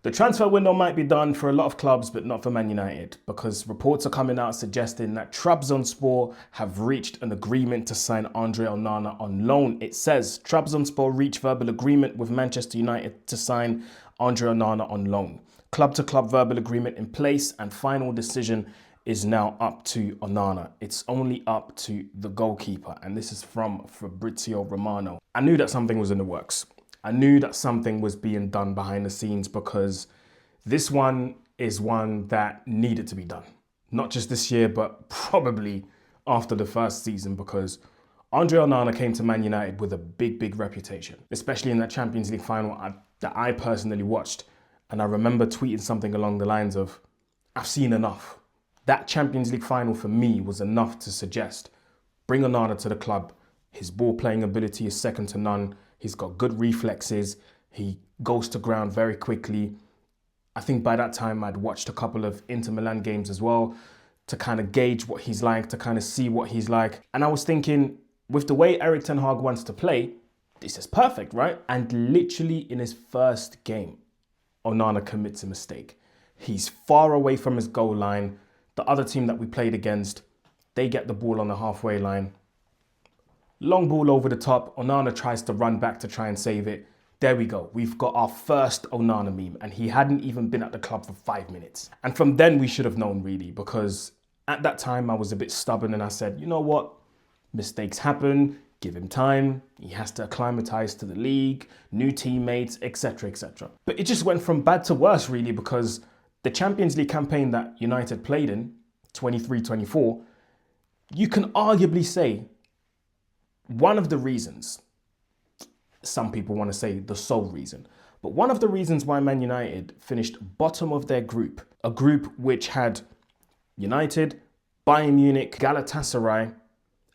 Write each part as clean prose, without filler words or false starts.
The transfer window might be done for a lot of clubs, but not for Man United, because reports are coming out suggesting that Trabzonspor have reached an agreement to sign André Onana on loan. It says Trabzonspor reached verbal agreement with Manchester United to sign André Onana on loan. Club-to-club verbal agreement in place, and final decision is now up to Onana. It's only up to the goalkeeper, and this is from Fabrizio Romano. I knew that something was in the works. I knew that something was being done behind the scenes, because this one is one that needed to be done. Not just this year, but probably after the first season, because André Onana came to Man United with a big reputation, especially in that Champions League final that I personally watched. And I remember tweeting something along the lines of, I've seen enough. That Champions League final for me was enough to suggest, bring Onana to the club. His ball playing ability is second to none. He's got good reflexes. He goes to ground very quickly. I think by that time I'd watched a couple of Inter Milan games as well to kind of gauge what he's like, to kind of see what he's like. And I was thinking, with the way Erik ten Hag wants to play, this is perfect, right? And literally in his first game, Onana commits a mistake. He's far away from his goal line. The other team that we played against, they get the ball on the halfway line. Long ball over the top. Onana tries to run back to try and save it. There we go. We've got our first Onana meme, and he hadn't even been at the club for 5 minutes. And from then we should have known, really, because at that time I was a bit stubborn and I said, you know what? Mistakes happen. Give him time. He has to acclimatize to the league, new teammates, etc., etc. But it just went from bad to worse, really, because the Champions League campaign that United played in, 23-24, you can arguably say one of the reasons, some people want to say the sole reason, but one of the reasons why Man United finished bottom of their group, a group which had United, Bayern Munich, Galatasaray,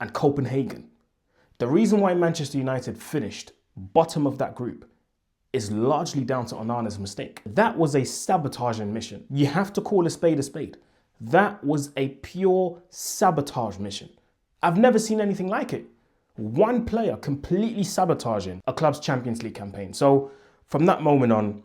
and Copenhagen. The reason why Manchester United finished bottom of that group is largely down to Onana's mistake. That was a sabotaging mission. You have to call a spade a spade. That was a pure sabotage mission. I've never seen anything like it. One player completely sabotaging a club's Champions League campaign. So from that moment on,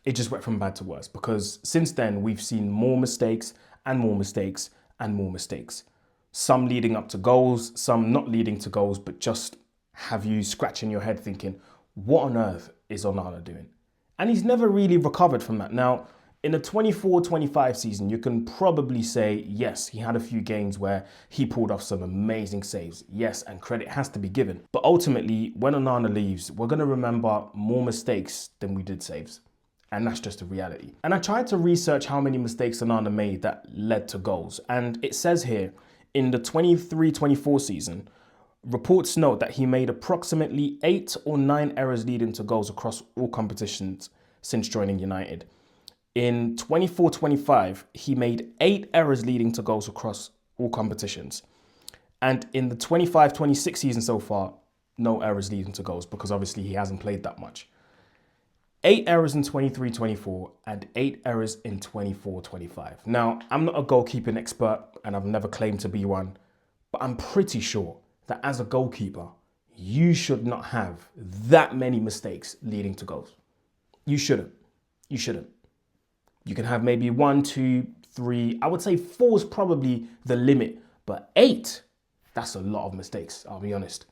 it just went from bad to worse, because since then we've seen more mistakes and more mistakes and more mistakes. Some leading up to goals, some not leading to goals, but just have you scratching your head thinking, what on earth is Onana doing? And he's never really recovered from that. Now, in the 24-25 season, you can probably say, yes, he had a few games where he pulled off some amazing saves. Yes, and credit has to be given. But ultimately, when Onana leaves, we're going to remember more mistakes than we did saves. And that's just a reality. And I tried to research how many mistakes Onana made that led to goals. And it says here, in the 23-24 season, reports note that he made approximately 8 or 9 errors leading to goals across all competitions since joining United. In 24-25, he made 8 errors leading to goals across all competitions. And in the 25-26 season so far, no errors leading to goals, because obviously he hasn't played that much. 8 errors in 23-24 and 8 errors in 24-25. Now, I'm not a goalkeeping expert and I've never claimed to be one, but I'm pretty sure that as a goalkeeper, you should not have that many mistakes leading to goals. You shouldn't. You shouldn't. You can have maybe 1, 2, 3. I would say 4 is probably the limit, but 8, that's a lot of mistakes, I'll be honest.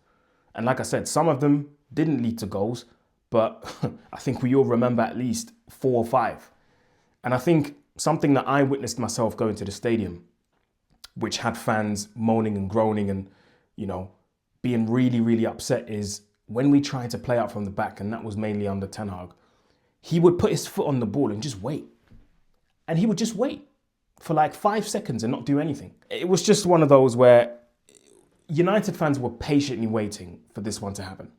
And like I said, some of them didn't lead to goals, but I think we all remember at least 4 or 5. And I think something that I witnessed myself going to the stadium, which had fans moaning and groaning and, being really upset, is when we tried to play out from the back, and that was mainly under Ten Hag, he would put his foot on the ball and just wait. And he would just wait for like 5 seconds and not do anything. It was just one of those where United fans were patiently waiting for this one to happen.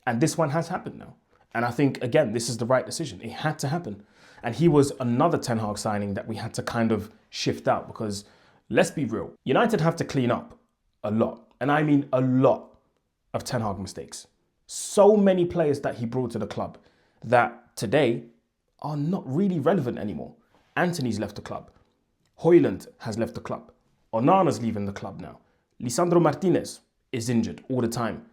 And this one has happened now. And I think, again, this is the right decision. It had to happen. And he was another Ten Hag signing that we had to kind of shift out, because let's be real, United have to clean up a lot. And I mean a lot of Ten Hag mistakes. So many players that he brought to the club that today are not really relevant anymore. Antony's left the club. Højlund has left the club. Onana's leaving the club now. Lisandro Martinez is injured all the time.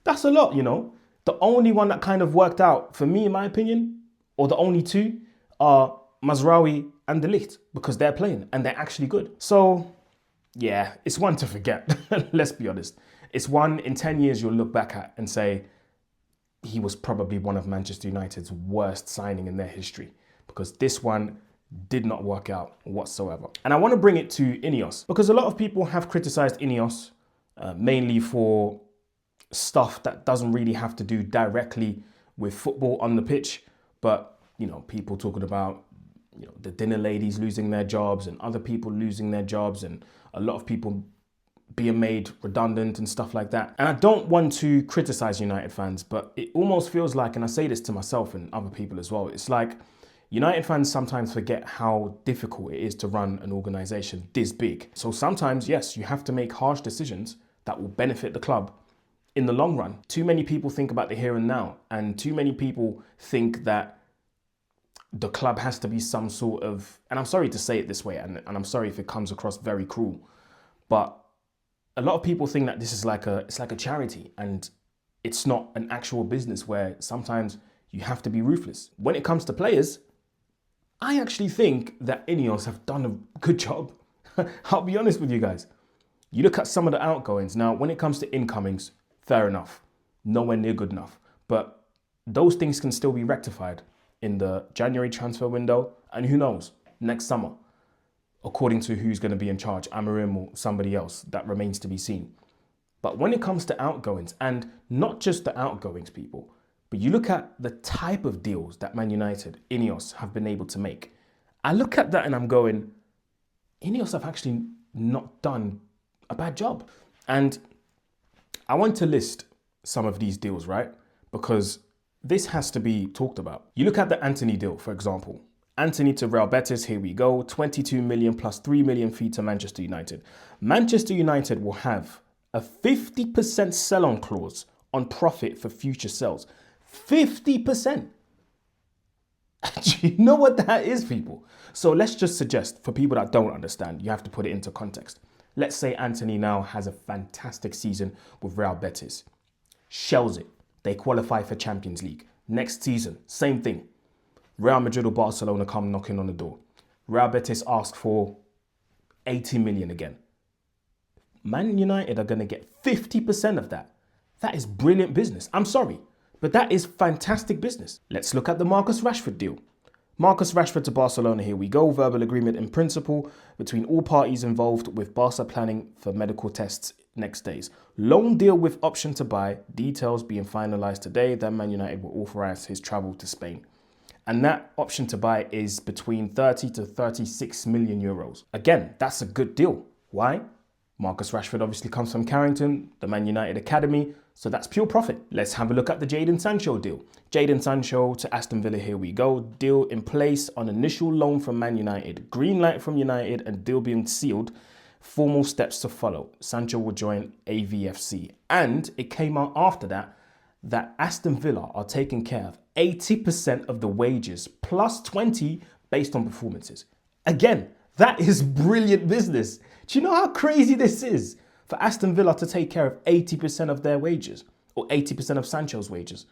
That's a lot, The only one that kind of worked out, for me, in my opinion, or the only two are Mazraoui and De Ligt, because they're playing and they're actually good. So yeah, it's one to forget. Let's be honest. It's one in 10 years you'll look back at and say he was probably one of Manchester United's worst signing in their history, because this one did not work out whatsoever. And I want to bring it to INEOS, because a lot of people have criticized INEOS mainly for stuff that doesn't really have to do directly with football on the pitch. But, you know, people talking about, you know, the dinner ladies losing their jobs and other people losing their jobs and a lot of people being made redundant and stuff like that. And I don't want to criticize United fans, but it almost feels like, and I say this to myself and other people as well, it's like United fans sometimes forget how difficult it is to run an organization this big. So sometimes, yes, you have to make harsh decisions that will benefit the club in the long run. Too many people think about the here and now, and too many people think that the club has to be some sort of, and I'm sorry to say it this way, and I'm sorry if it comes across very cruel, but a lot of people think that this is it's like a charity, and it's not an actual business where sometimes you have to be ruthless. When it comes to players, I actually think that INEOS have done a good job. I'll be honest with you guys. You look at some of the outgoings. Now, when it comes to incomings, fair enough. Nowhere near good enough. But those things can still be rectified in the January transfer window. And who knows, next summer, according to who's going to be in charge, Amarim or somebody else, that remains to be seen. But when it comes to outgoings, and not just the outgoings, people, but you look at the type of deals that Man United, INEOS, have been able to make. I look at that and I'm going, INEOS have actually not done a bad job. And I want to list some of these deals, right? Because this has to be talked about. You look at the Antony deal, for example. Antony to Real Betis, here we go. 22 million plus 3 million fee to Manchester United. Manchester United will have a 50% sell-on clause on profit for future sales. 50%. Do you know what that is, people? So let's just suggest, for people that don't understand, you have to put it into context. Let's say Antony now has a fantastic season with Real Betis. Shells it. They qualify for Champions League. Next season, same thing. Real Madrid or Barcelona come knocking on the door. Real Betis ask for 80 million again. Man United are going to get 50% of that. That is brilliant business. I'm sorry, but that is fantastic business. Let's look at the Marcus Rashford deal. Marcus Rashford to Barcelona, here we go. Verbal agreement in principle between all parties involved, with Barca planning for medical tests next days. Loan deal with option to buy, details being finalised today. Then Man United will authorise his travel to Spain. And that option to buy is between 30 to 36 million euros. Again, that's a good deal. Why? Marcus Rashford obviously comes from Carrington, the Man United Academy, so that's pure profit. Let's have a look at the Jadon Sancho deal. Jadon Sancho to Aston Villa, here we go. Deal in place on initial loan from Man United. Green light from United and deal being sealed. Formal steps to follow. Sancho will join AVFC. And it came out after that Aston Villa are taking care of 80% of the wages plus 20 based on performances. Again, that is brilliant business. Do you know how crazy this is for Aston Villa to take care of 80% of their wages, or 80% of Sancho's wages?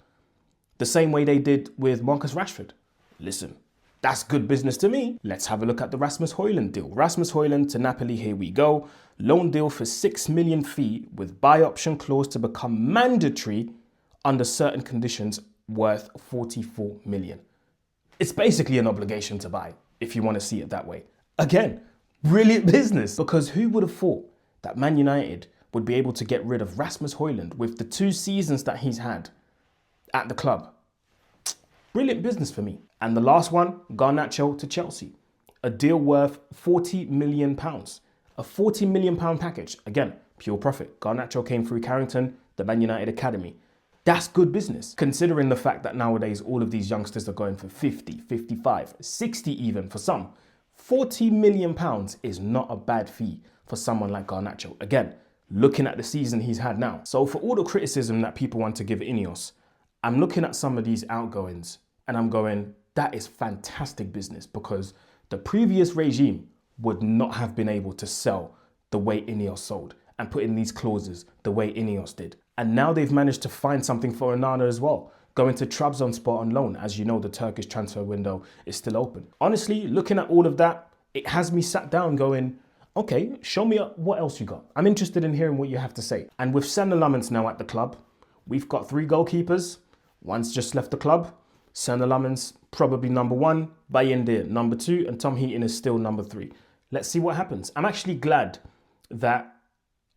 The same way they did with Marcus Rashford. Listen, that's good business to me. Let's have a look at the Rasmus Højlund deal. Rasmus Højlund to Napoli, here we go. Loan deal for 6 million fee with buy option clause to become mandatory under certain conditions, worth 44 million. It's basically an obligation to buy, if you want to see it that way. Again, brilliant business, because who would have thought that Man United would be able to get rid of Rasmus Højlund with the 2 seasons that he's had at the club? Brilliant business for me. And the last one, Garnacho to Chelsea. A deal worth £40 million. A £40 million package. Again, pure profit. Garnacho came through Carrington, the Man United Academy. That's good business, considering the fact that nowadays all of these youngsters are going for 50, 55, 60 even for some. £40 million is not a bad fee for someone like Garnacho. Again, looking at the season he's had now. So for all the criticism that people want to give INEOS, I'm looking at some of these outgoings and I'm going, that is fantastic business, because the previous regime would not have been able to sell the way INEOS sold and put in these clauses the way INEOS did. And now they've managed to find something for Onana as well. going to Trabzonspor on loan. As you know, the Turkish transfer window is still open. Honestly, looking at all of that, it has me sat down going, okay, show me what else you got. I'm interested in hearing what you have to say. And with Sen Lammens now at the club, we've got 3 goalkeepers. One's just left the club. Sen Lammens, probably number 1. Bayındır, number 2. And Tom Heaton is still number 3. Let's see what happens. I'm actually glad that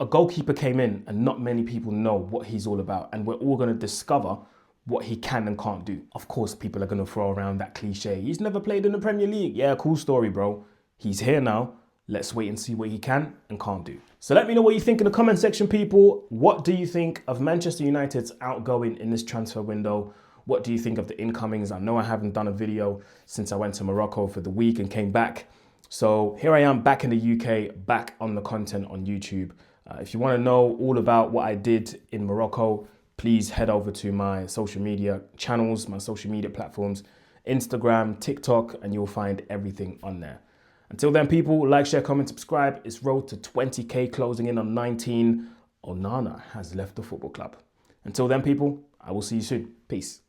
a goalkeeper came in and not many people know what he's all about. And we're all going to discover what he can and can't do. Of course, people are going to throw around that cliche. He's never played in the Premier League. Yeah, cool story, bro. He's here now. Let's wait and see what he can and can't do. So let me know what you think in the comment section, people. What do you think of Manchester United's outgoing in this transfer window? What do you think of the incomings? I know I haven't done a video since I went to Morocco for the week and came back. So here I am back in the UK, back on the content on YouTube. If you want to know all about what I did in Morocco, please head over to my social media channels, my social media platforms, Instagram, TikTok, and you'll find everything on there. Until then, people, like, share, comment, subscribe. It's road to 20K closing in on 19. Onana has left the football club. Until then, people, I will see you soon. Peace.